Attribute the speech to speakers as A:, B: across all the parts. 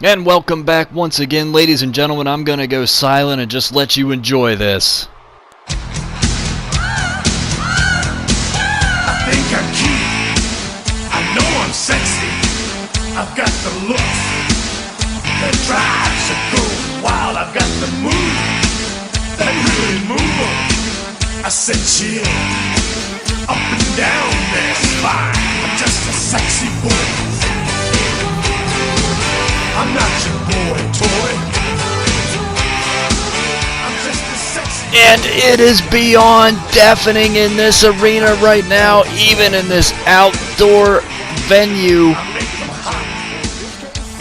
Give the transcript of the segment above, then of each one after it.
A: And welcome back once again, ladies and gentlemen. I'm going to go silent and just let you enjoy this.
B: I think I'm cute. I know I'm sexy. I've got the looks that drives a girl wild. I've got the moves that really move them. I said chill, up and down, that's fine. I'm just a sexy boy. I'm not your boy toy. I'm just a sexy boy.
A: And it is beyond deafening in this arena right now, even in this outdoor venue.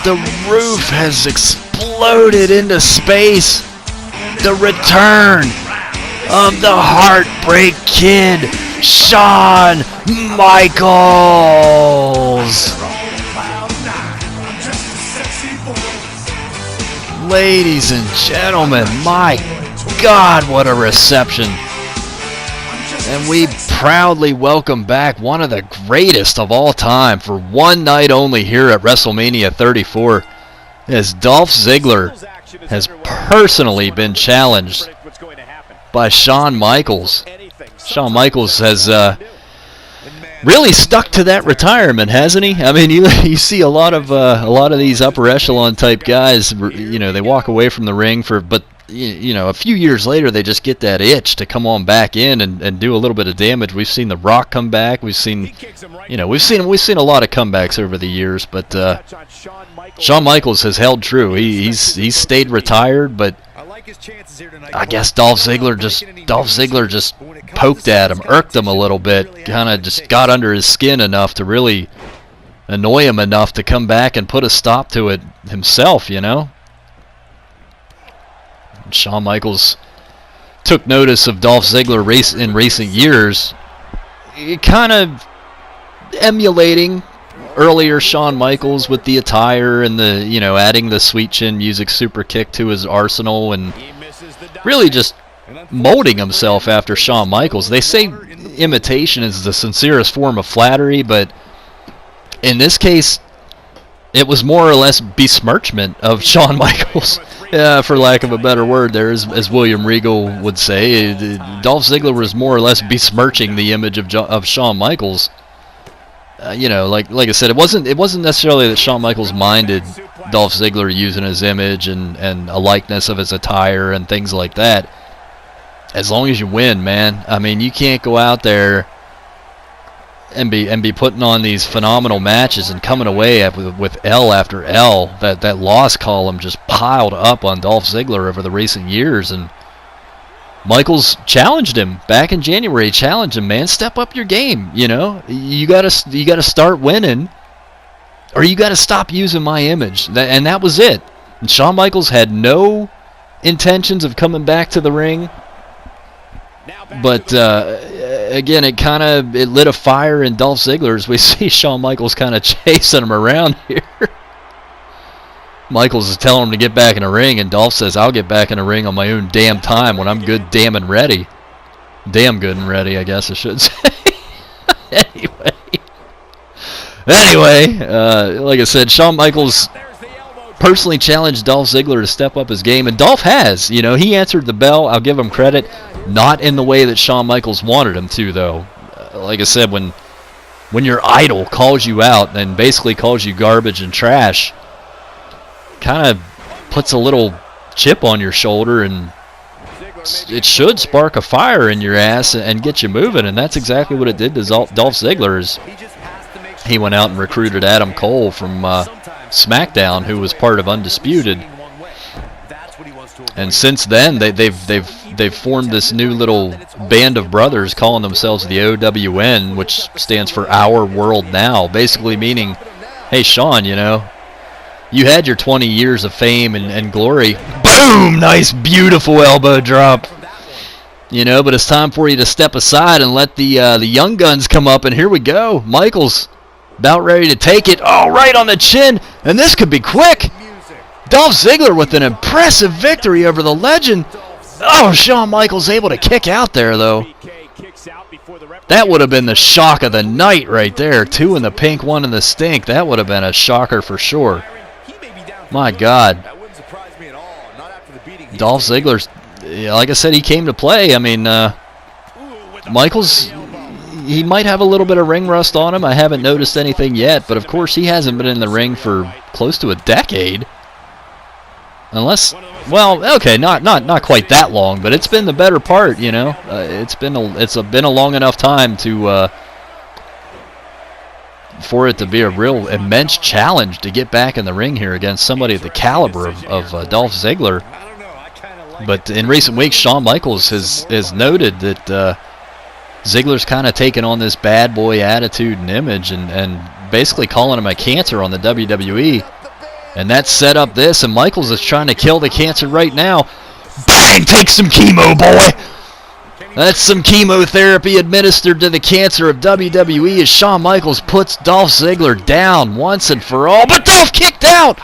A: The roof has exploded into space. The return of the Heartbreak Kid, Shawn Michaels. Ladies and gentlemen, my God, what a reception. And we proudly welcome back one of the greatest of all time for one night only here at WrestleMania 34, as Dolph Ziggler has personally been challenged by Shawn Michaels. Shawn Michaels has really stuck to that retirement, hasn't he? I mean, you see a lot of these upper echelon type guys. You know, they walk away from the ring but a few years later they just get that itch to come on back in and do a little bit of damage. We've seen The Rock come back. We've seen a lot of comebacks over the years, but Shawn Michaels has held true. He's stayed retired, but I guess Dolph Ziggler just poked at him, irked him a little bit, kind of just got under his skin enough to really annoy him enough to come back and put a stop to it himself, you know? And Shawn Michaels took notice of Dolph Ziggler in recent years, kind of emulating earlier Shawn Michaels with the attire and adding the sweet chin music super kick to his arsenal and really just molding himself after Shawn Michaels. They say imitation is the sincerest form of flattery, but in this case, it was more or less besmirchment of Shawn Michaels, for lack of a better word there, as William Regal would say. Dolph Ziggler was more or less besmirching the image of Shawn Michaels. Like I said, it wasn't necessarily that Shawn Michaels minded Dolph Ziggler using his image and a likeness of his attire and things like that. As long as you win, man. I mean, you can't go out there and be putting on these phenomenal matches and coming away with L after L. That loss column just piled up on Dolph Ziggler over the recent years, and Michaels challenged him back in January. Challenged him, man. Step up your game. You gotta start winning, or you gotta stop using my image. And that was it. And Shawn Michaels had no intentions of coming back to the ring. But again, it lit a fire in Dolph Ziggler as we see Shawn Michaels kind of chasing him around here. Michaels is telling him to get back in the ring, and Dolph says, "I'll get back in the ring on my own damn time when I'm good, damn and ready." Damn good and ready, I guess I should say. Anyway, like I said, Shawn Michaels personally challenged Dolph Ziggler to step up his game, and Dolph has. He answered the bell. I'll give him credit. Not in the way that Shawn Michaels wanted him to, though. Like I said, when your idol calls you out and basically calls you garbage and trash, kind of puts a little chip on your shoulder, and it should spark a fire in your ass and get you moving, and that's exactly what it did to Dolph Ziggler. He went out and recruited Adam Cole from SmackDown, who was part of Undisputed, and since then they've formed this new little band of brothers calling themselves the OWN, which stands for Our World Now, basically meaning, hey Shawn, you had your 20 years of fame and glory. Boom! Nice, beautiful elbow drop. But it's time for you to step aside and let the young guns come up, and here we go. Michaels about ready to take it. Oh, right on the chin, and this could be quick. Dolph Ziggler with an impressive victory over the legend. Oh, Shawn Michaels able to kick out there, though. That would have been the shock of the night right there. 2 in the pink, 1 in the stink. That would have been a shocker for sure. My God.
C: That wouldn't surprise me at all. Not after the beating.
A: Dolph Ziggler's, like I said, he came to play. I mean, Michaels, he might have a little bit of ring rust on him. I haven't noticed anything yet, but of course he hasn't been in the ring for close to a decade. Unless, well, okay, not quite that long, but it's been the better part, you know. It's been a long enough time to for it to be a real immense challenge to get back in the ring here against somebody of the caliber of Dolph Ziggler. But in recent weeks, Shawn Michaels has noted that Ziggler's kind of taken on this bad boy attitude and image, and basically calling him a cancer on the WWE. And that set up this, and Michaels is trying to kill the cancer right now. Bang! Take some chemo, boy! That's some chemotherapy administered to the cancer of WWE as Shawn Michaels puts Dolph Ziggler down once and for all. But Dolph kicked out!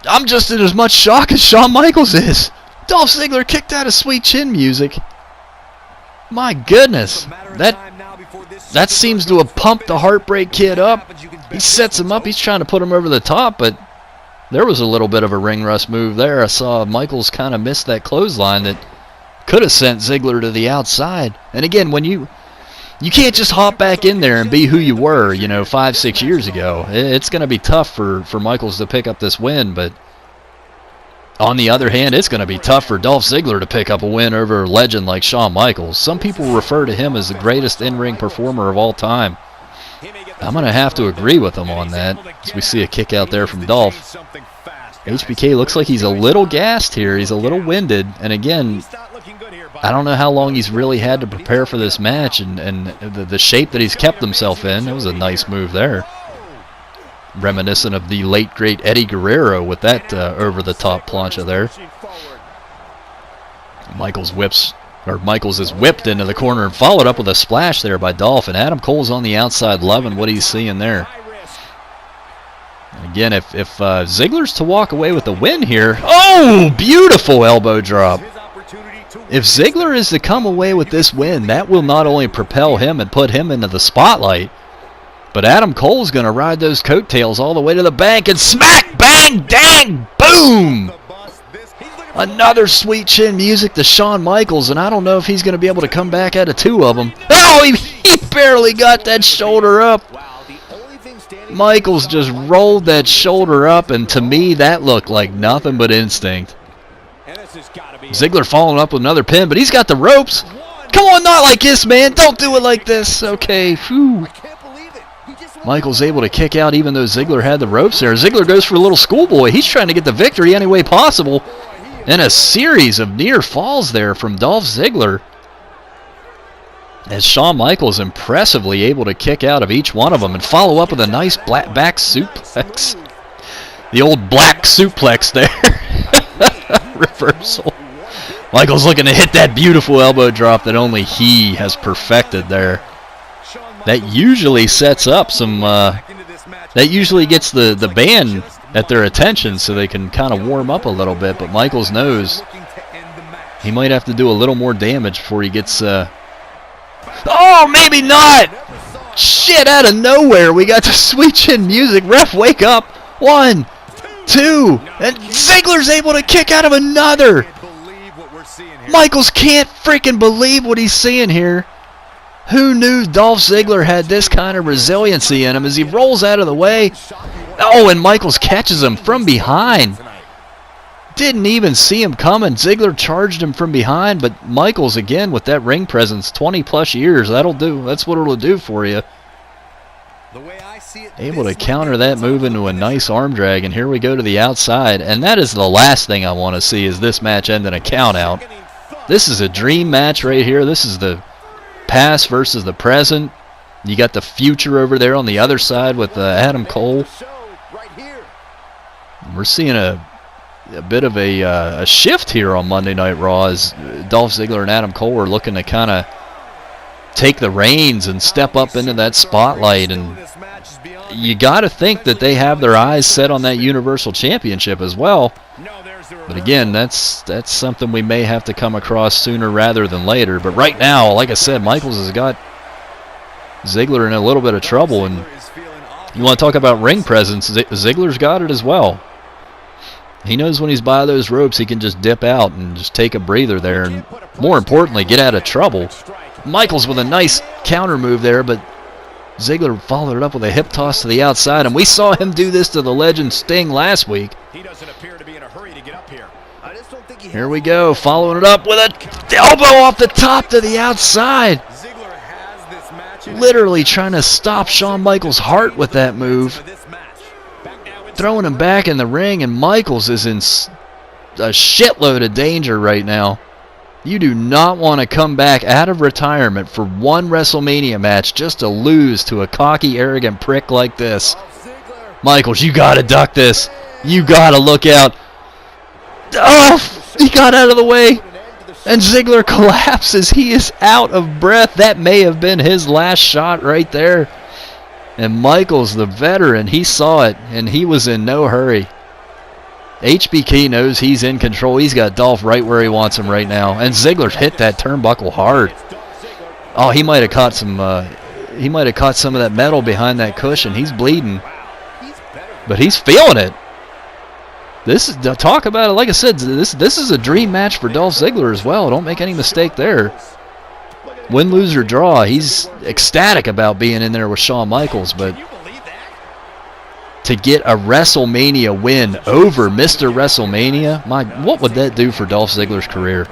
A: I'm just in as much shock as Shawn Michaels is. Dolph Ziggler kicked out of Sweet Chin Music. My goodness. That seems to have pumped the Heartbreak Kid up. He sets him up. He's trying to put him over the top, but there was a little bit of a ring rust move there. I saw Michaels kind of miss that clothesline that could have sent Ziggler to the outside. And again, when you can't just hop back in there and be who you were, 5-6 years ago. It's going to be tough for Michaels to pick up this win, but on the other hand, it's going to be tough for Dolph Ziggler to pick up a win over a legend like Shawn Michaels. Some people refer to him as the greatest in-ring performer of all time. I'm going to have to agree with him on that, as we see a kick out there from Dolph. HBK looks like he's a little gassed here. He's a little winded. And again, I don't know how long he's really had to prepare for this match and the shape that he's kept himself in. It was a nice move there. Reminiscent of the late, great Eddie Guerrero with that over-the-top plancha there. Michaels is whipped into the corner and followed up with a splash there by Dolph, and Adam Cole's on the outside loving what he's seeing there. And again, if Ziggler's to walk away with the win here, oh, beautiful elbow drop. If Ziggler is to come away with this win, that will not only propel him and put him into the spotlight, but Adam Cole's going to ride those coattails all the way to the bank, and smack, bang, dang, boom! Another Sweet Chin Music to Shawn Michaels, and I don't know if he's going to be able to come back out of two of them. Oh, he barely got that shoulder up. Michaels just rolled that shoulder up, and to me, that looked like nothing but instinct. Ziggler following up with another pin, but he's got the ropes. Come on, not like this, man. Don't do it like this. Okay, phew. Michaels able to kick out even though Ziggler had the ropes there. Ziggler goes for a little schoolboy. He's trying to get the victory any way possible. And a series of near falls there from Dolph Ziggler, as Shawn Michaels impressively able to kick out of each one of them and follow up with a nice back suplex. The old black suplex there. Reversal. Michaels looking to hit that beautiful elbow drop that only he has perfected there. That usually sets up some, that usually gets the band at their attention so they can kind of warm up a little bit, but Michaels knows he might have to do a little more damage before he gets, oh, maybe not! Shit, out of nowhere, we got the Sweet Chin Music. Ref, wake up! 1, 2, and Ziggler's able to kick out of another! Michaels can't freaking believe what he's seeing here. Who knew Dolph Ziggler had this kind of resiliency in him as he rolls out of the way? Oh, and Michaels catches him from behind. Didn't even see him coming. Ziggler charged him from behind, but Michaels, again, with that ring presence, 20-plus years, that'll do. That's what it'll do for you. Able to counter that move into a nice arm drag, and here we go to the outside. And that is the last thing I want to see, is this match end in a count out. This is a dream match right here. This is the past versus the present. You got the future over there on the other side with Adam Cole. We're seeing a bit of a shift here on Monday Night Raw as Dolph Ziggler and Adam Cole are looking to kind of take the reins and step up into that spotlight. And you got to think that they have their eyes set on that Universal Championship as well. But again, that's something we may have to come across sooner rather than later. But right now, like I said, Michaels has got Ziggler in a little bit of trouble, and You want to talk about ring presence, Ziggler's got it as well. He knows when he's by those ropes, he can just dip out and just take a breather there, and more importantly, get out of trouble. Michaels with a nice counter move there, but Ziggler followed it up with a hip toss to the outside, and we saw him do this to the legend Sting last week.
C: He doesn't appear to be in a hurry to get up here. I just don't think he
A: Here we go, following it up with a elbow off the top to the outside.
C: Ziggler has this match in
A: Literally trying to stop Shawn Michaels' heart with that move.
C: for this match. Back now it's
A: Throwing him back in the ring, and Michaels is in a shitload of danger right now. You do not want to come back out of retirement for one WrestleMania match just to lose to a cocky, arrogant prick like this.
C: Ziggler.
A: Michaels, you got to duck this. You got to look out. Oh, he got out of the way. And Ziggler collapses. He is out of breath. That may have been his last shot right there. And Michaels, the veteran, he saw it, and he was in no hurry. HBK knows he's in control. He's got Dolph right where he wants him right now. And Ziggler's hit that turnbuckle hard. Oh, he might have caught some. He might have caught some of that metal behind that cushion. He's bleeding, but he's feeling it. This is talk about it. Like I said, this is a dream match for Dolph Ziggler as well. Don't make any mistake there. Win, lose, or draw, he's ecstatic about being in there with Shawn Michaels, but to get a WrestleMania win over Mr. WrestleMania, what would that do for Dolph Ziggler's career?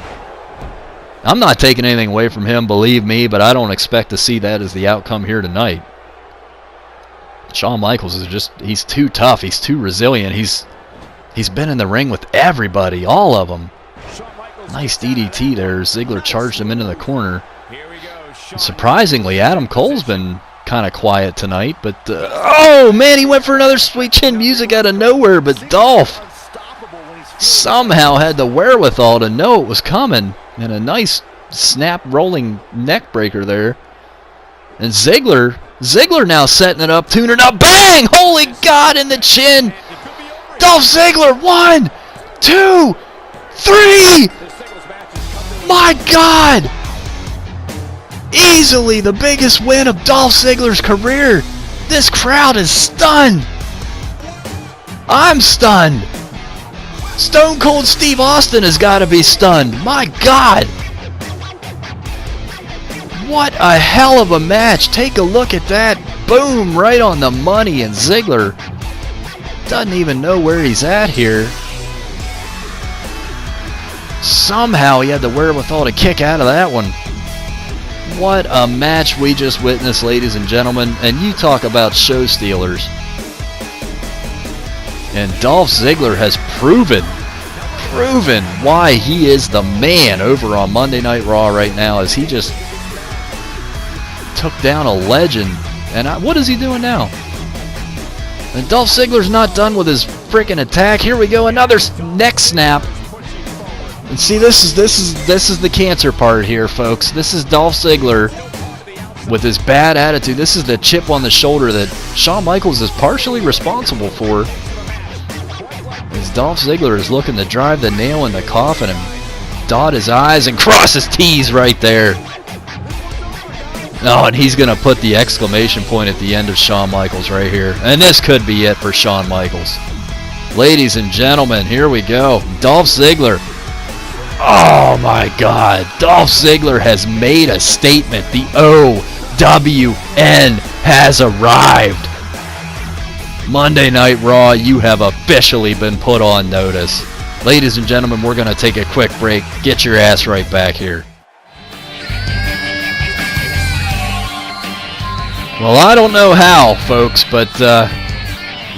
A: I'm not taking anything away from him, believe me, but I don't expect to see that as the outcome here tonight. Shawn Michaels is he's too tough, he's too resilient, he's been in the ring with everybody, all of them. Nice DDT there, Ziggler charged him into the corner. Surprisingly, Adam Cole's been kind of quiet tonight, but oh man, he went for another sweet chin music out of nowhere, but Dolph somehow had the wherewithal to know it was coming, and a nice snap rolling neck breaker there. And Ziggler now setting it up, tuning up, bang, holy God, in the chin. Dolph Ziggler, 1, 2, 3, my God. Easily the biggest win of Dolph Ziggler's career. This crowd is stunned. I'm stunned. Stone Cold Steve Austin has got to be stunned. My God. What a hell of a match. Take a look at that. Boom, right on the money. And Ziggler doesn't even know where he's at here. Somehow he had the wherewithal to kick out of that one. What a match we just witnessed, ladies and gentlemen. And you talk about show stealers. And Dolph Ziggler has proven why he is the man over on Monday Night Raw right now, as he just took down a legend. And what is he doing now? And Dolph Ziggler's not done with his freaking attack. Here we go, another neck snap. And see, this is the cancer part here, folks. This is Dolph Ziggler with his bad attitude. This is the chip on the shoulder that Shawn Michaels is partially responsible for. As Dolph Ziggler is looking to drive the nail in the coffin and dot his I's and cross his T's right there. Oh, and he's going to put the exclamation point at the end of Shawn Michaels right here. And this could be it for Shawn Michaels. Ladies and gentlemen, here we go. Dolph Ziggler. Oh my God, Dolph Ziggler has made a statement. The OWN has arrived. Monday Night Raw, you have officially been put on notice. Ladies and gentlemen, we're going to take a quick break. Get your ass right back here. Well, I don't know how, folks, but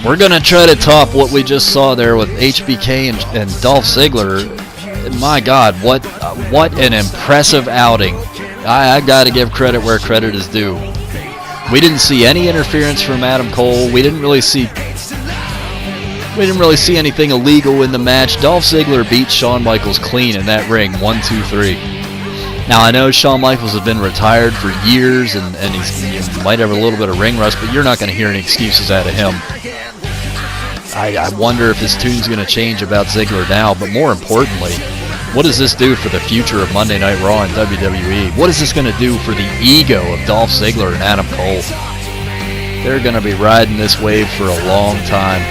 A: we're going to try to top what we just saw there with HBK and Dolph Ziggler. My God, what an impressive outing. I got to give credit where credit is due. We didn't see any interference from Adam Cole. We didn't really see anything illegal in the match. Dolph Ziggler beat Shawn Michaels clean in that ring, 1, 2, 3. Now, I know Shawn Michaels has been retired for years, and he might have a little bit of ring rust, but you're not going to hear any excuses out of him. I wonder if his tune's going to change about Ziggler now, but more importantly, what does this do for the future of Monday Night Raw and WWE? What is this going to do for the ego of Dolph Ziggler and Adam Cole? They're going to be riding this wave for a long time.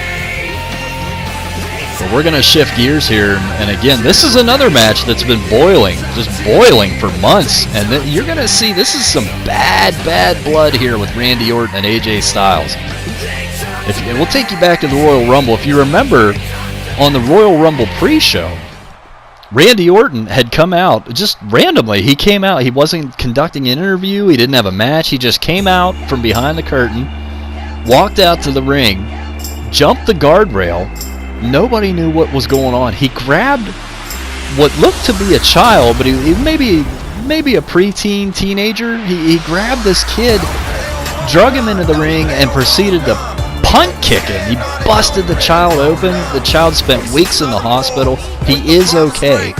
A: But we're going to shift gears here, and again, this is another match that's been boiling, just boiling for months, and you're going to see this is some bad blood here with Randy Orton and AJ Styles. We'll take you back to the Royal Rumble. If you remember, on the Royal Rumble pre-show, Randy Orton had come out just randomly. He came out. He wasn't conducting an interview. He didn't have a match. He just came out from behind the curtain, walked out to the ring, jumped the guardrail. Nobody knew what was going on. He grabbed what looked to be a child, but he maybe a preteen teenager. He grabbed this kid, drug him into the ring, and proceeded to punt kick him. He busted the child open. The child spent weeks in the hospital. He is okay.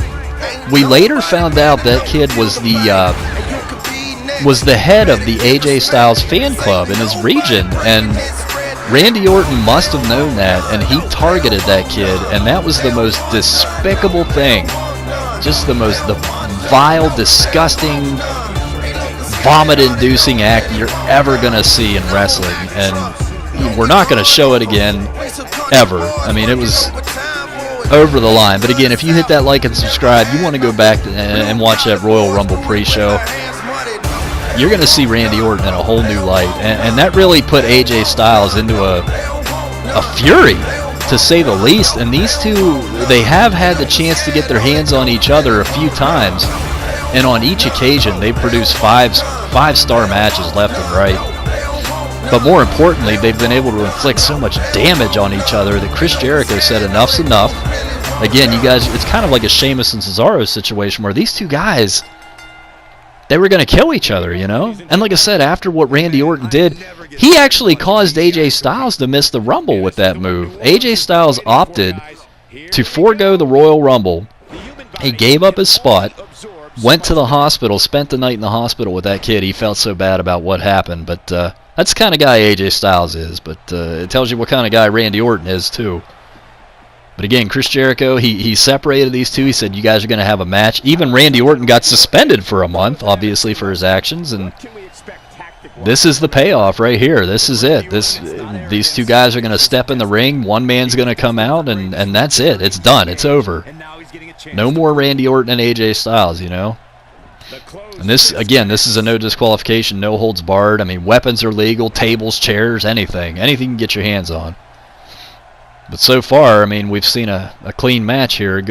A: We later found out that kid was the head of the AJ Styles fan club in his region, and Randy Orton must have known that, and he targeted that kid, and that was the most despicable thing. Just the vile, disgusting, vomit-inducing act you're ever going to see in wrestling, and we're not going to show it again, ever. I mean, it was over the line. But again, if you hit that like and subscribe, you want to go back and watch that Royal Rumble pre-show, you're going to see Randy Orton in a whole new light. And that really put AJ Styles into a fury, to say the least. And these two, they have had the chance to get their hands on each other a few times. And on each occasion, they've produced five-star matches left and right. But more importantly, they've been able to inflict so much damage on each other that Chris Jericho said enough's enough. Again, you guys, it's kind of like a Sheamus and Cesaro situation where these two guys, they were going to kill each other, you know? And like I said, after what Randy Orton did, he actually caused AJ Styles to miss the Rumble with that move. AJ Styles opted to forego the Royal Rumble. He gave up his spot, went to the hospital, spent the night in the hospital with that kid. He felt so bad about what happened, but that's the kind of guy AJ Styles is, but it tells you what kind of guy Randy Orton is, too. But again, Chris Jericho, he separated these two. He said, you guys are going to have a match. Even Randy Orton got suspended for a month, obviously, for his actions, and this is the payoff right here. This is it. These two guys are going to step in the ring. One man's going to come out, and that's it. It's done. It's over. No more Randy Orton and AJ Styles, you know? And this is a no disqualification, no holds barred. I mean, weapons are legal, tables, chairs, anything you can get your hands on. But so far, I mean, we've seen a clean match here. A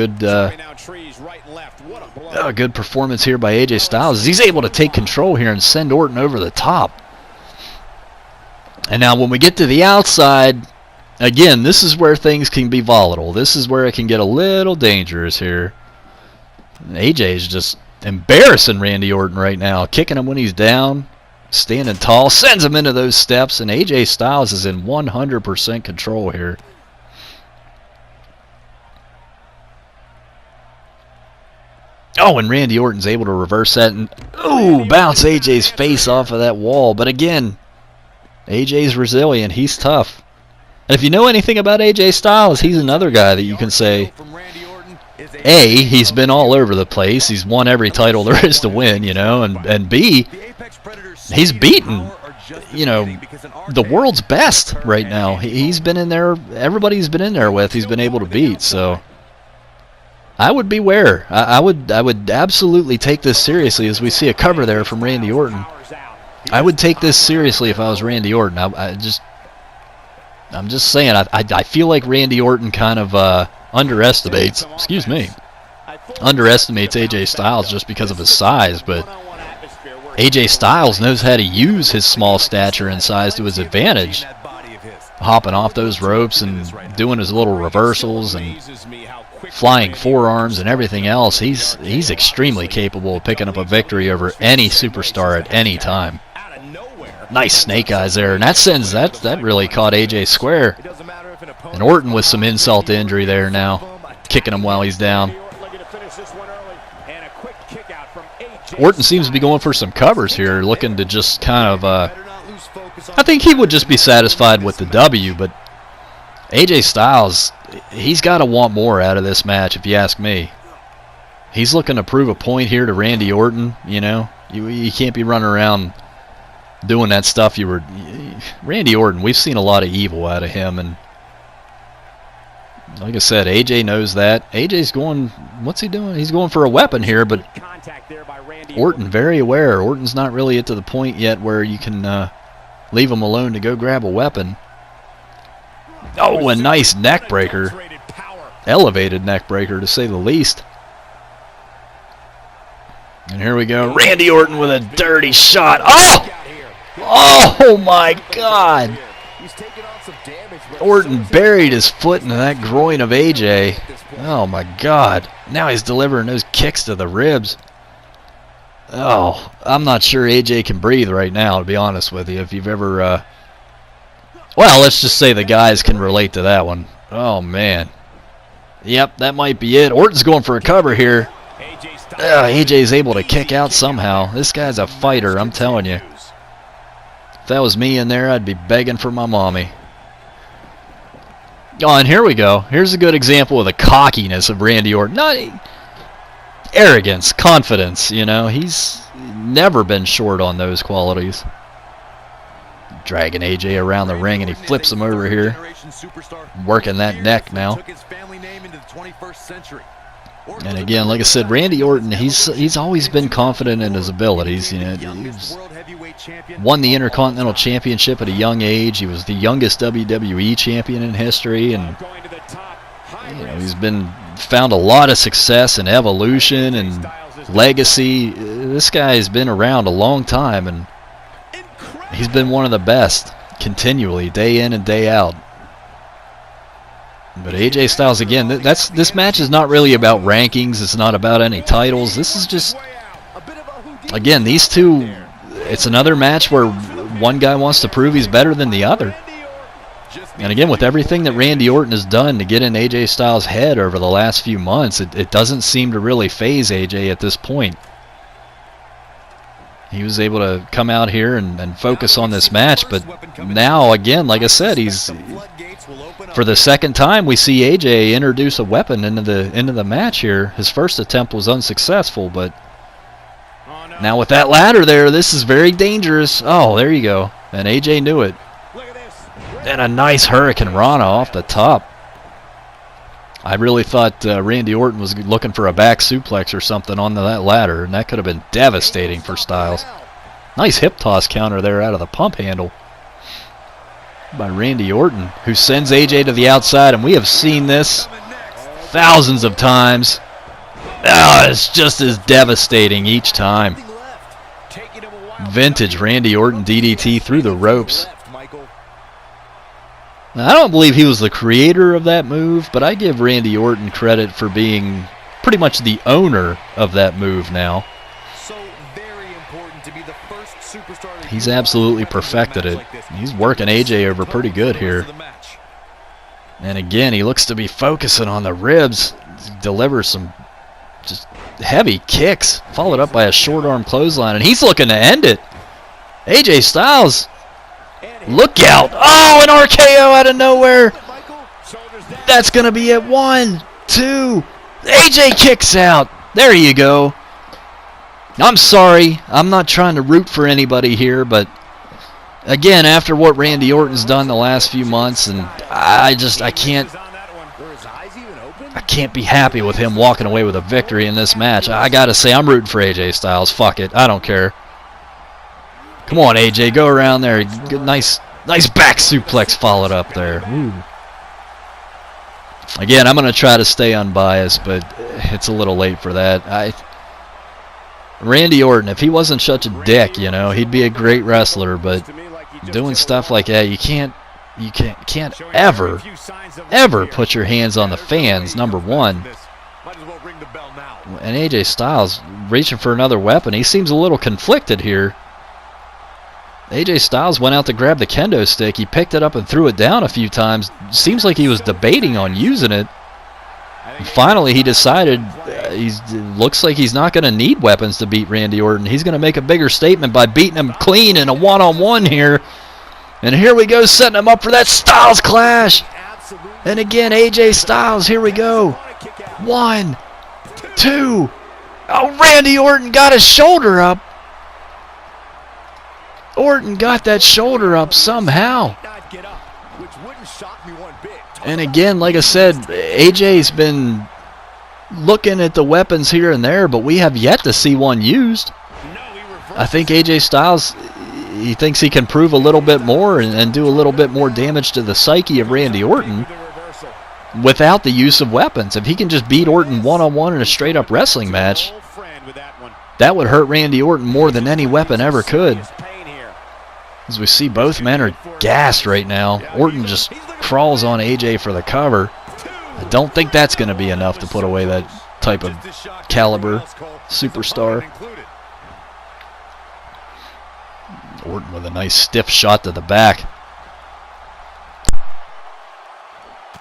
A: good performance here by AJ Styles. He's able to take control here and send Orton over the top. And now when we get to the outside, again, this is where things can be volatile. This is where it can get a little dangerous here. AJ is just embarrassing Randy Orton right now, kicking him when he's down, standing tall, sends him into those steps, and AJ Styles is in 100% control here. Oh, and Randy Orton's able to reverse that and bounce AJ's face off of that wall. But again, AJ's resilient. He's tough. And if you know anything about AJ Styles, he's another guy that you can say, A, he's been all over the place. He's won every title there is to win, you know, and B, he's beaten, you know, the world's best right now. He's been in there, everybody's been in there with, he's been able to beat, so I would beware. I would absolutely take this seriously, as we see a cover there from Randy Orton. I would take this seriously if I was Randy Orton. I'm just saying, I feel like Randy Orton kind of underestimates AJ Styles just because of his size, but AJ Styles knows how to use his small stature and size to his advantage, hopping off those ropes and doing his little reversals and flying forearms and everything else. He's extremely capable of picking up a victory over any superstar at any time. Nice snake eyes there, and that really caught AJ square. And Orton with some insult to injury there now, kicking him while he's down. Orton seems to be going for some covers here, looking to just kind of, I think he would just be satisfied with the W, but AJ Styles, he's got to want more out of this match, if you ask me. He's looking to prove a point here to Randy Orton, you know. You can't be running around doing that stuff you Randy Orton, we've seen a lot of evil out of him, and like I said, AJ knows that. AJ's going, what's he doing? He's going for a weapon here, but Orton very aware. Orton's not really to the point yet where you can leave him alone to go grab a weapon. Oh, a nice neck breaker. Elevated neck breaker, to say the least. And here we go. Randy Orton with a dirty shot. Oh! Oh, my God. Orton buried his foot into that groin of AJ. Oh, my God. Now he's delivering those kicks to the ribs. Oh, I'm not sure AJ can breathe right now, to be honest with you. If you've ever... well, let's just say the guys can relate to that one. Oh, man. Yep, that might be it. Orton's going for a cover here. AJ's able to kick out somehow. This guy's a fighter, I'm telling you. If that was me in there, I'd be begging for my mommy. Oh, and here we go. Here's a good example of the cockiness of Randy Orton. Not arrogance, confidence, you know. He's never been short on those qualities. Dragging AJ around the ring, and he flips him over here. Working that neck now. And again, like I said, Randy Orton, he's always been confident in his abilities. You know, he's won the Intercontinental Championship at a young age. He was the youngest WWE champion in history, and you know, he's found a lot of success and evolution and legacy. This guy has been around a long time, and he's been one of the best continually, day in and day out. But AJ Styles, again, this match is not really about rankings. It's not about any titles. This is just, again, these two, it's another match where one guy wants to prove he's better than the other. And again, with everything that Randy Orton has done to get in AJ Styles' head over the last few months, it doesn't seem to really faze AJ at this point. He was able to come out here and focus on this match, but now, again, like I said, for the second time we see AJ introduce a weapon into the match here. His first attempt was unsuccessful, but now with that ladder there, this is very dangerous. Oh, there you go. And AJ knew it. And a nice Hurricane Rana off the top. I really thought Randy Orton was looking for a back suplex or something onto that ladder, and that could have been devastating for Styles. Nice hip toss counter there out of the pump handle by Randy Orton, who sends AJ to the outside, and we have seen this thousands of times. It's just as devastating each time. Vintage Randy Orton DDT through the ropes. Now, I don't believe he was the creator of that move, but I give Randy Orton credit for being pretty much the owner of that move now. He's absolutely perfected it. He's working AJ over pretty good here. And again, he looks to be focusing on the ribs. He delivers some just heavy kicks, followed up by a short arm clothesline, and he's looking to end it. AJ Styles, look out. Oh, an RKO out of nowhere. That's going to be it. 1, 2. AJ kicks out. There you go. I'm sorry. I'm not trying to root for anybody here, but again, after what Randy Orton's done the last few months, and I can't be happy with him walking away with a victory in this match. I got to say, I'm rooting for AJ Styles. Fuck it. I don't care. Come on, AJ, go around there. Good, nice back suplex followed up there. Ooh. Again, I'm going to try to stay unbiased, but it's a little late for that. Randy Orton, if he wasn't such a dick, you know, he'd be a great wrestler, but doing stuff like that, you can't ever put your hands on the fans, number one. And AJ Styles reaching for another weapon. He seems a little conflicted here. AJ Styles went out to grab the kendo stick. He picked it up and threw it down a few times. Seems like he was debating on using it. And finally, he decided looks like he's not going to need weapons to beat Randy Orton. He's going to make a bigger statement by beating him clean in a one-on-one here. And here we go, setting him up for that Styles Clash. And again, AJ Styles, here we go. 1, 2. Oh, Randy Orton got his shoulder up. Orton got that shoulder up somehow.
C: Not get up, which wouldn't shock me one bit.
A: And again, like I said, AJ's been looking at the weapons here and there, but we have yet to see one used. I think AJ Styles, he thinks he can prove a little bit more and do a little bit more damage to the psyche of Randy Orton without the use of weapons. If he can just beat Orton one-on-one in a straight-up wrestling match, that would hurt Randy Orton more than any weapon ever could. As we see, both men are gassed right now. Orton just crawls on AJ for the cover. I don't think that's going to be enough to put away that type of caliber superstar. Orton with a nice stiff shot to the back.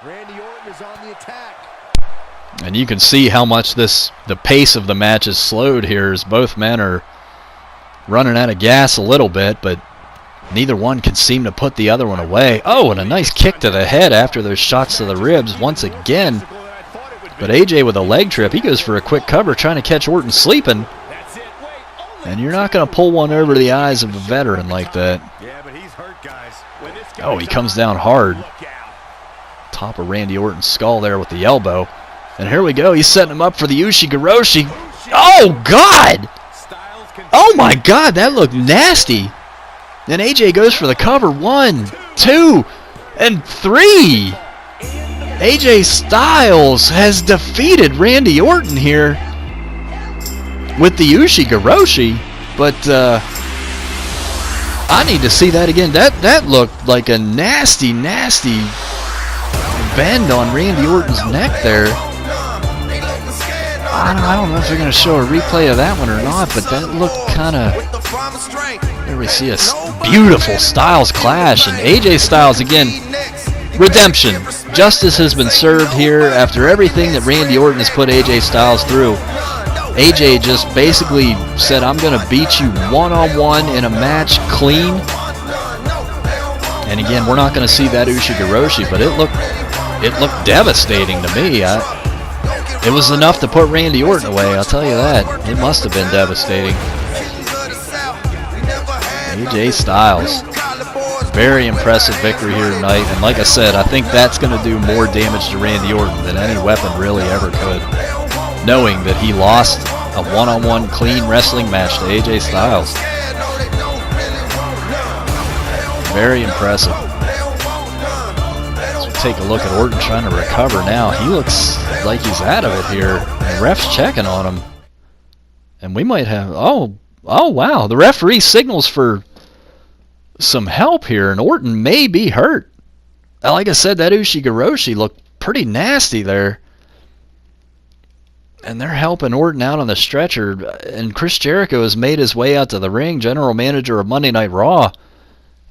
C: Randy Orton is on the attack.
A: And you can see how much the pace of the match is slowed here as both men are running out of gas a little bit, but neither one can seem to put the other one away. Oh, and a nice kick to the head after those shots to the ribs once again. But AJ with a leg trip, he goes for a quick cover trying to catch Orton sleeping. And you're not going to pull one over the eyes of a veteran like that. Oh, he comes down hard. Top of Randy Orton's skull there with the elbow. And here we go. He's setting him up for the Ushi-Garoshi. Oh, God! Oh, my God. That looked nasty. Then AJ goes for the cover. 1, 2, and 3. AJ Styles has defeated Randy Orton here with the Ushi-Garoshi. But I need to see that again. That looked like a nasty, nasty bend on Randy Orton's neck there. I don't know if they're going to show a replay of that one or not, but that looked kind of... There we see a beautiful Styles clash, and AJ Styles, again, redemption. Justice has been served here after everything that Randy Orton has put AJ Styles through. AJ just basically said, I'm going to beat you one-on-one in a match clean. And again, we're not going to see that Ushi-Garoshi, but it looked devastating to me. It was enough to put Randy Orton away, I'll tell you that. It must have been devastating. AJ Styles. Very impressive victory here tonight. And like I said, I think that's going to do more damage to Randy Orton than any weapon really ever could. Knowing that he lost a one-on-one clean wrestling match to AJ Styles. Very impressive. As we take a look at Orton trying to recover now, he looks like he's out of it here. The ref's checking on him. And we might have... Oh, wow. The referee signals for some help here, and Orton may be hurt. Like I said, that Ushi-Garoshi looked pretty nasty there. And they're helping Orton out on the stretcher. And Chris Jericho has made his way out to the ring, general manager of Monday Night Raw,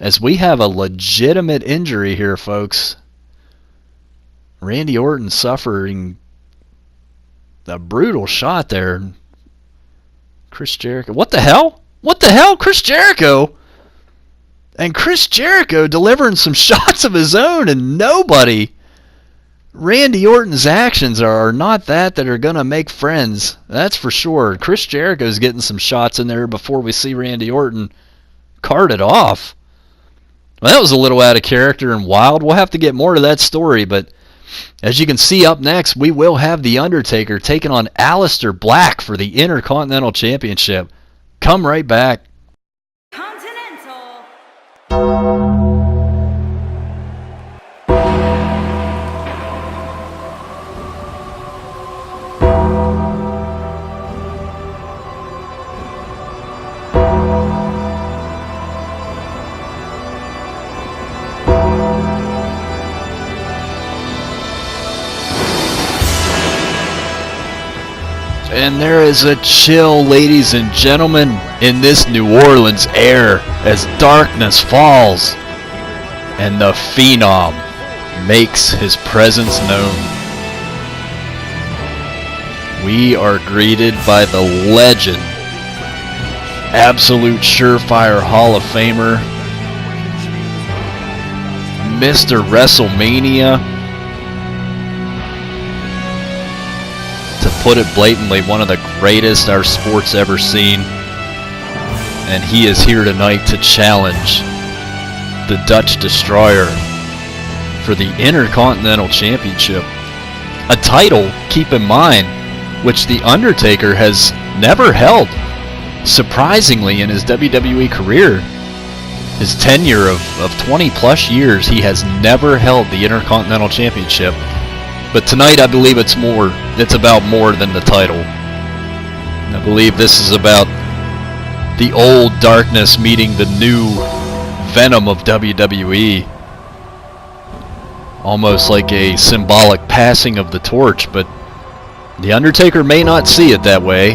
A: as we have a legitimate injury here, folks. Randy Orton suffering a brutal shot there. Chris Jericho. What the hell? What the hell? Chris Jericho? And Chris Jericho delivering some shots of his own, and nobody... Randy Orton's actions are not that are going to make friends. That's for sure. Chris Jericho's getting some shots in there before we see Randy Orton carted off. Well, that was a little out of character and wild. We'll have to get more to that story, but as you can see up next, we will have The Undertaker taking on Aleister Black for the Intercontinental Championship. Come right back.
D: Continental.
A: And there is a chill, ladies and gentlemen, in this New Orleans air as darkness falls and the Phenom makes his presence known. We are greeted by the legend, absolute surefire Hall of Famer, Mr. WrestleMania. To put it blatantly, one of the greatest our sport's ever seen. And he is here tonight to challenge the Dutch Destroyer for the Intercontinental Championship. A title, keep in mind, which The Undertaker has never held. Surprisingly, in his WWE career, his tenure of 20 plus years, he has never held the Intercontinental Championship. But tonight I believe it's about more than the title. I believe this is about the old darkness meeting the new venom of WWE. Almost like a symbolic passing of the torch, but The Undertaker may not see it that way.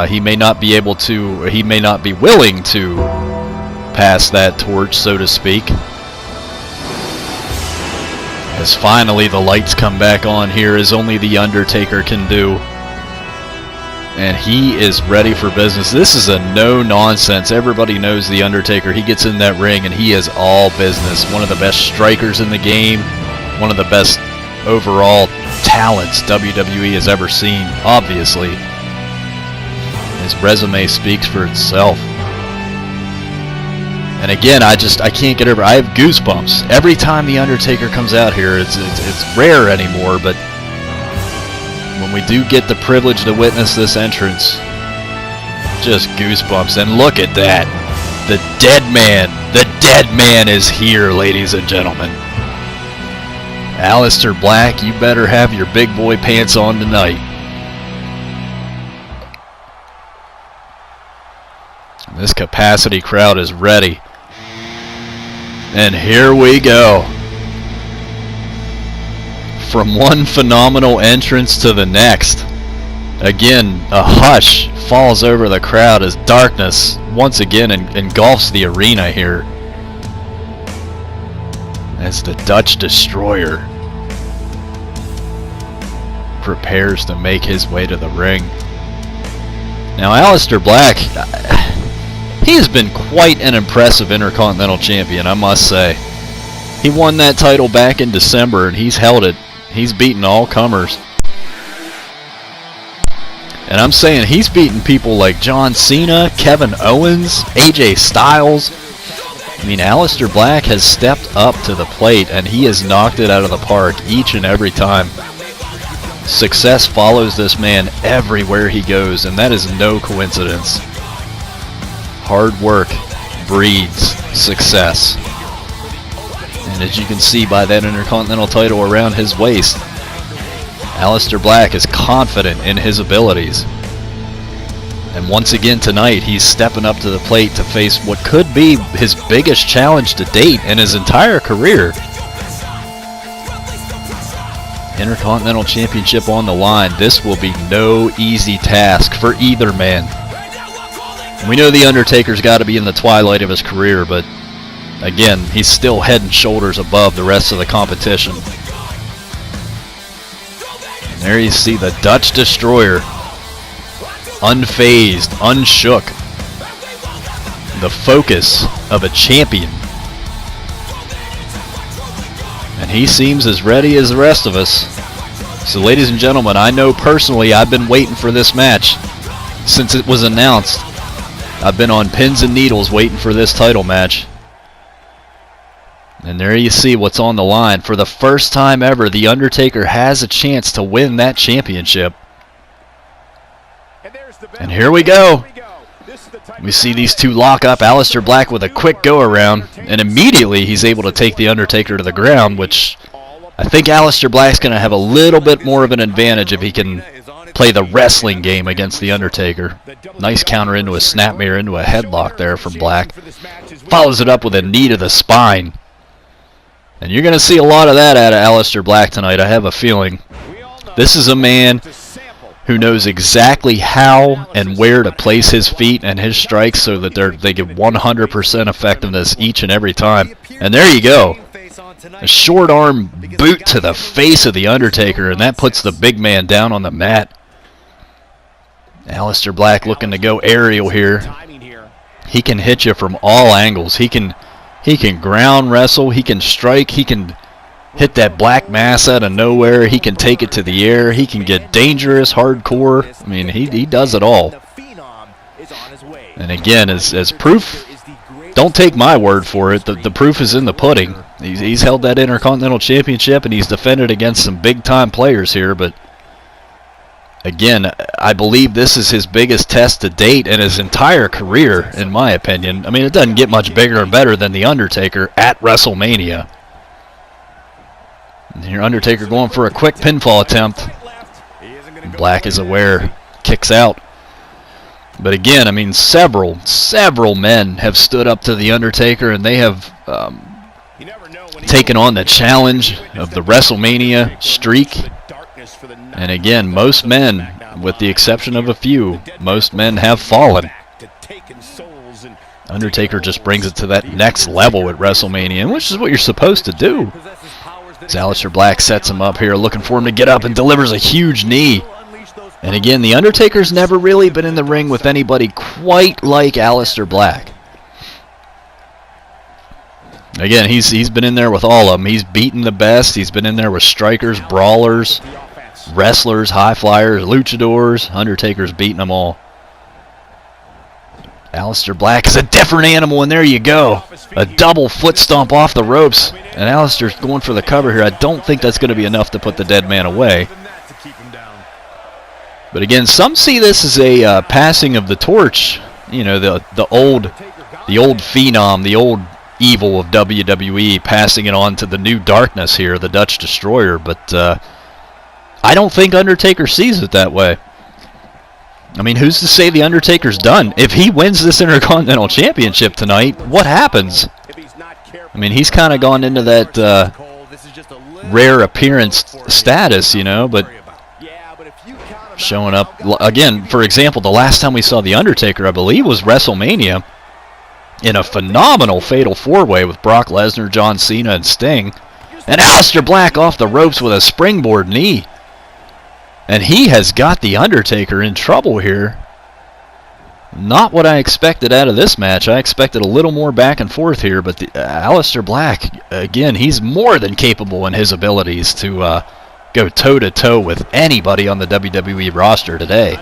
A: He may not be able to, he may not be willing to pass that torch, so to speak. As finally the lights come back on here, as only The Undertaker can do. And he is ready for business. This is a no-nonsense. Everybody knows The Undertaker. He gets in that ring and he is all business. One of the best strikers in the game. One of the best overall talents WWE has ever seen, obviously. His resume speaks for itself. And again, I can't get over. I have goosebumps every time The Undertaker comes out here. It's rare anymore, but when we do get the privilege to witness this entrance, just goosebumps. And look at that, the dead man is here, ladies and gentlemen. Aleister Black, you better have your big boy pants on tonight. This capacity crowd is ready. And here we go. From one phenomenal entrance to the next. Again, a hush falls over the crowd as darkness once again engulfs the arena here. As the Dutch Destroyer prepares to make his way to the ring. Now, Aleister Black, he has been quite an impressive Intercontinental Champion, I must say. He won that title back in December, and he's held it. He's beaten all comers. And I'm saying he's beaten people like John Cena, Kevin Owens, AJ Styles. I mean, Aleister Black has stepped up to the plate, and he has knocked it out of the park each and every time. Success follows this man everywhere he goes, and that is no coincidence. Hard work breeds success. And as you can see by that Intercontinental title around his waist, Aleister Black is confident in his abilities. And once again tonight, he's stepping up to the plate to face what could be his biggest challenge to date in his entire career. Intercontinental Championship on the line. This will be no easy task for either man. We know The Undertaker's got to be in the twilight of his career, but again, he's still head and shoulders above the rest of the competition. And there you see the Dutch Destroyer, unfazed, unshook, the focus of a champion. And he seems as ready as the rest of us. So ladies and gentlemen, I know personally I've been waiting for this match since it was announced. I've been on pins and needles waiting for this title match. And there you see what's on the line. For the first time ever, The Undertaker has a chance to win that championship. And here we go. We see these two lock up. Aleister Black with a quick go around, and immediately he's able to take The Undertaker to the ground, which I think Aleister Black's going to have a little bit more of an advantage if he can play the wrestling game against The Undertaker. Nice counter into a snapmare, into a headlock there from Black. Follows it up with a knee to the spine. And you're going to see a lot of that out of Aleister Black tonight, I have a feeling. This is a man who knows exactly how and where to place his feet and his strikes so that they give 100% effectiveness each and every time. And there you go. A short arm boot to the face of The Undertaker, and that puts the big man down on the mat. Aleister Black looking to go aerial here. He can hit you from all angles. He can ground wrestle, he can strike, he can hit that black mass out of nowhere, he can take it to the air, he can get dangerous, hardcore. I mean, he does it all. And again, as proof, don't take my word for it. The proof is in the pudding. He's held that Intercontinental Championship, and he's defended against some big-time players here. But again, I believe this is his biggest test to date in his entire career, in my opinion. I mean, it doesn't get much bigger and better than The Undertaker at WrestleMania. And here, Undertaker going for a quick pinfall attempt. Black is aware, kicks out. But again, I mean, several men have stood up to The Undertaker, and they have taken on the challenge of the WrestleMania streak. And again, most men, with the exception of a few, most men have fallen. Undertaker just brings it to that next level at WrestleMania, which is what you're supposed to do. As Aleister Black sets him up here, looking for him to get up and delivers a huge knee. And again, The Undertaker's never really been in the ring with anybody quite like Aleister Black. Again, he's been in there with all of them. He's beaten the best. He's been in there with strikers, brawlers, wrestlers, high flyers, luchadors. Undertaker's beaten them all. Aleister Black is a different animal, and there you go. A double foot stomp off the ropes. And Aleister's going for the cover here. I don't think that's going to be enough to put the dead man away. But again, some see this as a passing of the torch. You know, the old phenom, the old evil of WWE, passing it on to the new darkness here, the Dutch Destroyer. But I don't think Undertaker sees it that way. I mean, who's to say The Undertaker's done? If he wins this Intercontinental Championship tonight, what happens? I mean, he's kind of gone into that rare appearance status, you know, but showing up again. For example, the last time we saw The Undertaker, I believe, was WrestleMania in a phenomenal fatal four-way with Brock Lesnar, John Cena, and Sting. And Aleister Black off the ropes with a springboard knee. And he has got The Undertaker in trouble here. Not what I expected out of this match. I expected a little more back and forth here, but Aleister Black, again, he's more than capable in his abilities to go toe-to-toe with anybody on the WWE roster today.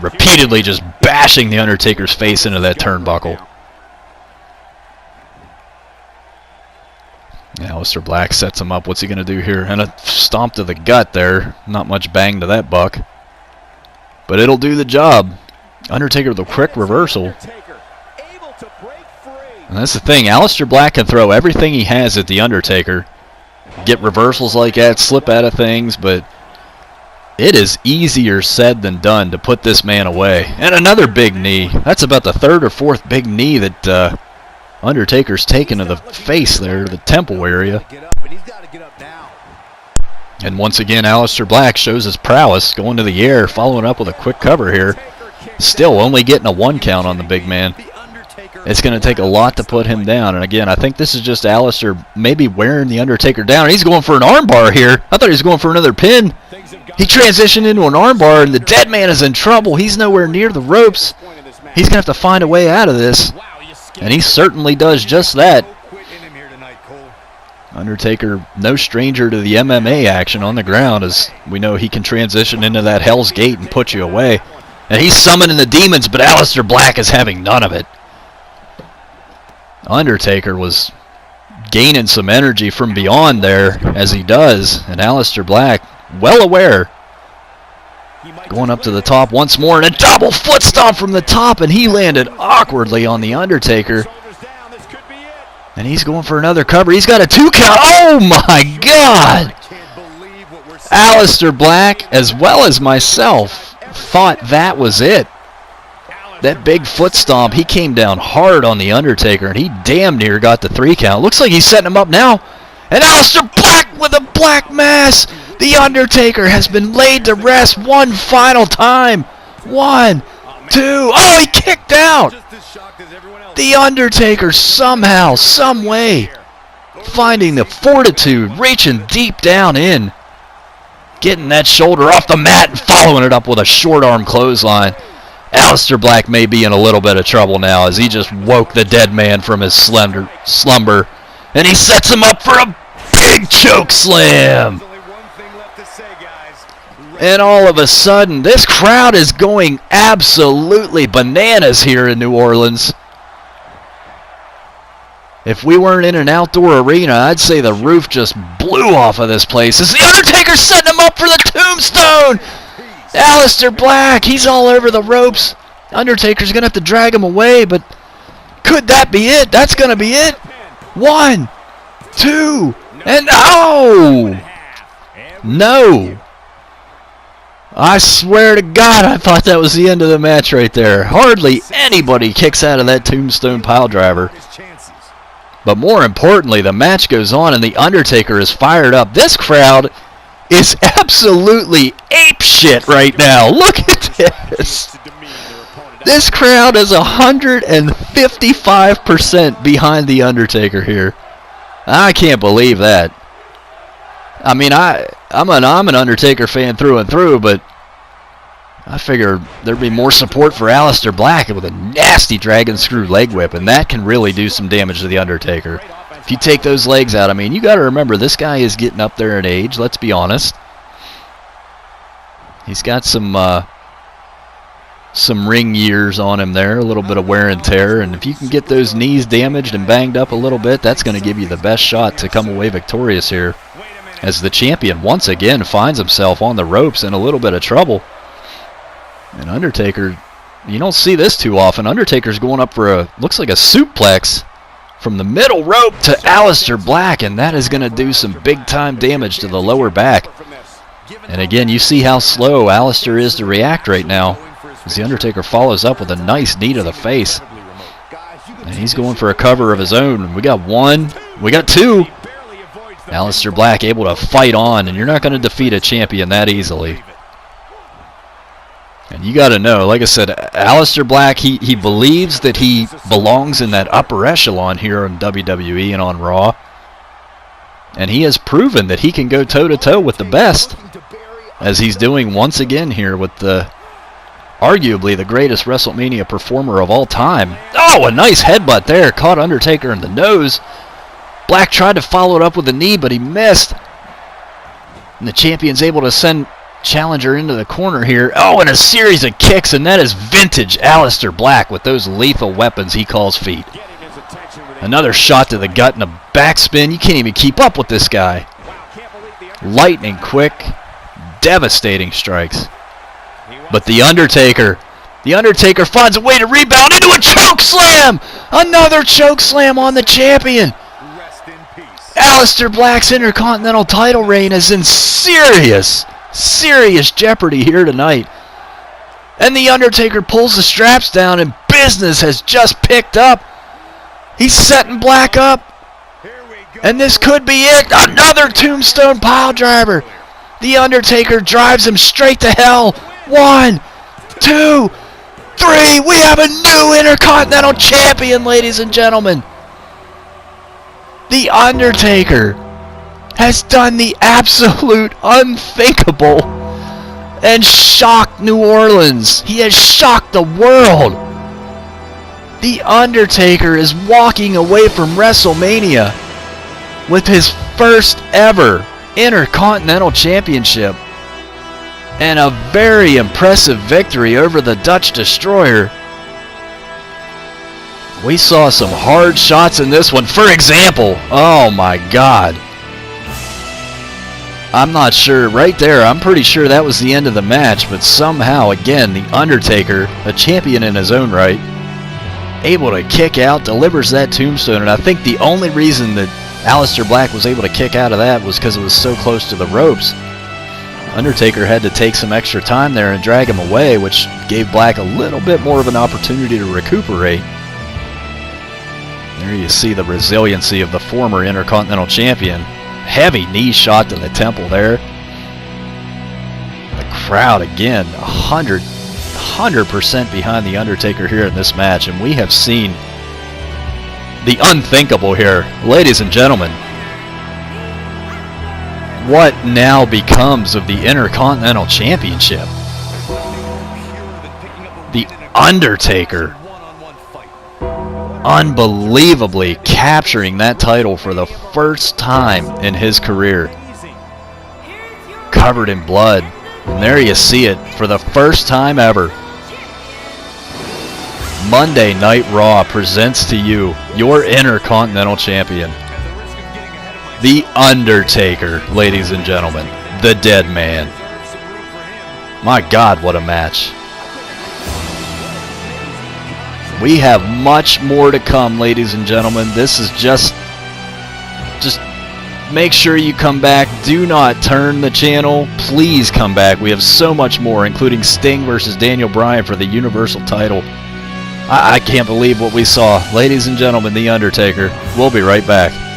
A: Repeatedly just bashing The Undertaker's face into that turnbuckle. Aleister Black sets him up. What's he going to do here? And a stomp to the gut there. Not much bang to that buck. But it'll do the job. Undertaker with a quick reversal. And that's the thing. Aleister Black can throw everything he has at The Undertaker. Get reversals like that, slip out of things, but it is easier said than done to put this man away. And another big knee. That's about the third or fourth big knee that Undertaker's taken to the face there, the temple area. And once again, Aleister Black shows his prowess, going to the air, following up with a quick cover here. Still only getting a 1 count on the big man. It's going to take a lot to put him down. And again, I think this is just Aleister maybe wearing The Undertaker down. He's going for an armbar here. I thought he was going for another pin. He transitioned into an armbar, and the dead man is in trouble. He's nowhere near the ropes. He's going to have to find a way out of this. And he certainly does just that. Undertaker, no stranger to the MMA action on the ground, as we know he can transition into that Hell's Gate and put you away. And he's summoning the demons, but Aleister Black is having none of it. Undertaker was gaining some energy from beyond there, as he does. And Aleister Black, well aware, going up to the top once more, and a double foot stomp from the top, and he landed awkwardly on The Undertaker. And he's going for another cover. He's got a 2 count. Oh my God! Aleister Black, as well as myself, thought that was it. That big foot stomp, he came down hard on The Undertaker, and he damn near got the 3 count. Looks like he's setting him up now. And Aleister Black with a black mass. The Undertaker has been laid to rest one final time. 1, 2. Oh, he kicked out. The Undertaker somehow, some way, finding the fortitude, reaching deep down in, getting that shoulder off the mat and following it up with a short arm clothesline. Aleister Black may be in a little bit of trouble now, as he just woke the dead man from his slumber, and he sets him up for a big choke slam. And all of a sudden, this crowd is going absolutely bananas here in New Orleans. If we weren't in an outdoor arena, I'd say the roof just blew off of this place. As The Undertaker's setting him up for the tombstone! Aleister Black, he's all over the ropes. Undertaker's going to have to drag him away, but could that be it? That's going to be it. 1, 2, and oh! No. I swear to God, I thought that was the end of the match right there. Hardly anybody kicks out of that tombstone piledriver. But more importantly, the match goes on and The Undertaker is fired up. This crowd is absolutely apeshit right now. Look at this. This crowd is 155% behind The Undertaker here. I can't believe that. I mean, I'm an Undertaker fan through and through, but I figure there'd be more support for Aleister Black with a nasty dragon screw leg whip, and that can really do some damage to The Undertaker. If you take those legs out, I mean, you got to remember, this guy is getting up there in age, let's be honest. He's got some ring years on him there, a little bit of wear and tear, and if you can get those knees damaged and banged up a little bit, that's going to give you the best shot to come away victorious here, as the champion once again finds himself on the ropes in a little bit of trouble. And Undertaker, you don't see this too often. Undertaker's going up for looks like a suplex from the middle rope to Aleister Black, and that is going to do some big-time damage to the lower back. And again, you see how slow Aleister is to react right now, as the Undertaker follows up with a nice knee to the face. And he's going for a cover of his own. We got 1, we got 2. Aleister Black able to fight on, and you're not going to defeat a champion that easily. And you got to know, like I said, Aleister Black, he believes that he belongs in that upper echelon here in WWE and on Raw. And he has proven that he can go toe-to-toe with the best, as he's doing once again here with arguably the greatest WrestleMania performer of all time. Oh, a nice headbutt there. Caught Undertaker in the nose. Black tried to follow it up with a knee, but he missed. And the champion's able to send challenger into the corner here. Oh, and a series of kicks, and that is vintage Aleister Black with those lethal weapons he calls feet. Another shot to the gut and a backspin. You can't even keep up with this guy. Lightning quick, devastating strikes. But The Undertaker finds a way to rebound into a choke slam! Another choke slam on the champion! Aleister Black's Intercontinental title reign is in serious jeopardy here tonight. And The Undertaker pulls the straps down, and business has just picked up. He's setting Black up. And this could be it. Another tombstone piledriver. The Undertaker drives him straight to hell. 1, 2, 3. We have a new Intercontinental Champion, ladies and gentlemen. The Undertaker has done the absolute unthinkable and shocked New Orleans. He has shocked the world. The Undertaker is walking away from WrestleMania with his first ever Intercontinental Championship and a very impressive victory over the Dutch Destroyer. We saw some hard shots in this one. For example, oh my God. I'm not sure. Right there, I'm pretty sure that was the end of the match, but somehow, again, The Undertaker, a champion in his own right, able to kick out, delivers that tombstone, and I think the only reason that Aleister Black was able to kick out of that was because it was so close to the ropes. Undertaker had to take some extra time there and drag him away, which gave Black a little bit more of an opportunity to recuperate. There you see the resiliency of the former Intercontinental Champion. Heavy knee shot to the temple there. The crowd, again, 100% behind The Undertaker here in this match, and we have seen the unthinkable here. Ladies and gentlemen, what now becomes of the Intercontinental Championship? The Undertaker unbelievably capturing that title for the first time in his career. Covered in blood, And there you see it for the first time ever. Monday Night Raw presents to you your Intercontinental Champion, The Undertaker, ladies and gentlemen, the Dead Man. My God, what a match. We have much more to come, ladies and gentlemen. This is just make sure you come back. Do not turn the channel. Please come back. We have so much more, including Sting versus Daniel Bryan for the Universal title. I can't believe what we saw. Ladies and gentlemen, The Undertaker. We'll be right back.